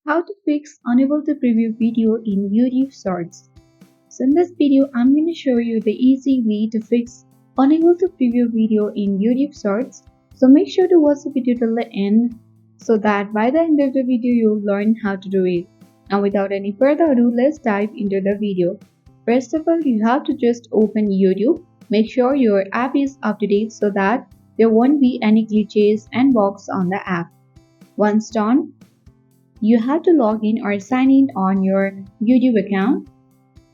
How to fix unable to preview video in YouTube Shorts. So in this video, I'm going to show you the easy way to fix unable to preview video in YouTube Shorts. So make sure to watch the video till the end so that by the end of the video, you'll learn how to do it. Now without any further ado, let's dive into the video. First of all, you have to just open YouTube. Make sure your app is up to date so that there won't be any glitches and bugs on the app. Once done, you have to log in or sign in on your YouTube account.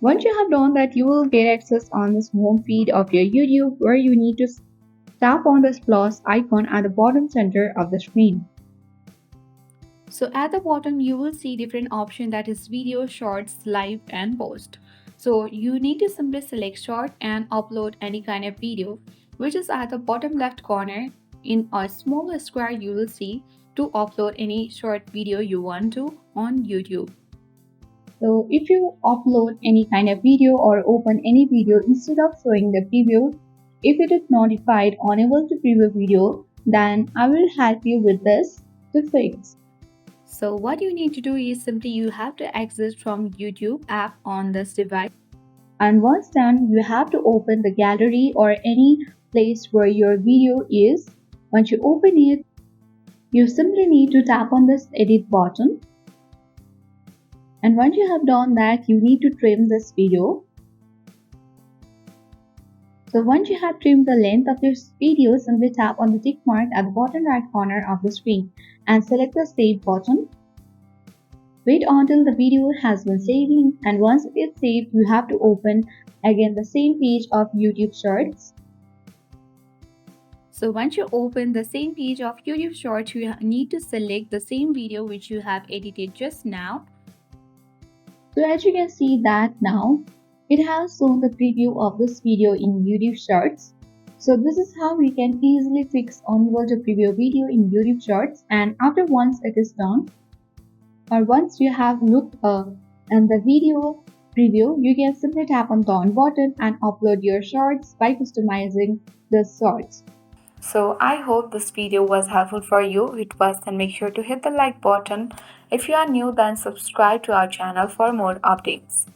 Once you have done that, you will get access on this home feed of your YouTube where you need to tap on this plus icon at the bottom center of the screen. So at the bottom, you will see different options, that is video, shorts, live and post. So you need to simply select short and upload any kind of video, which is at the bottom left corner. In a small square, you will see to upload any short video you want to on YouTube. So if you upload any kind of video or open any video instead of showing the preview, if it is notified unable to preview video, then I will help you with this to fix. So what you need to do is simply you have to exit from YouTube app on this device. And once done, you have to open the gallery or any place where your video is. Once you open it, you simply need to tap on this edit button. And once you have done that, you need to trim this video. So once you have trimmed the length of your video, simply tap on the tick mark at the bottom right corner of the screen and select the save button. Wait until the video has been saving, and once it is saved, you have to open again the same page of YouTube Shorts. So once you open the same page of YouTube Shorts, you need to select the same video which you have edited just now. So as you can see that now, it has shown the preview of this video in YouTube Shorts. So this is how we can easily fix unable to preview video in YouTube Shorts, and after once it is done, or once you have looked and the video preview, you can simply tap on the on button and upload your shorts by customizing the shorts. So I hope this video was helpful for you. If it was, then make sure to hit the like button. If you are new, then subscribe to our channel for more updates.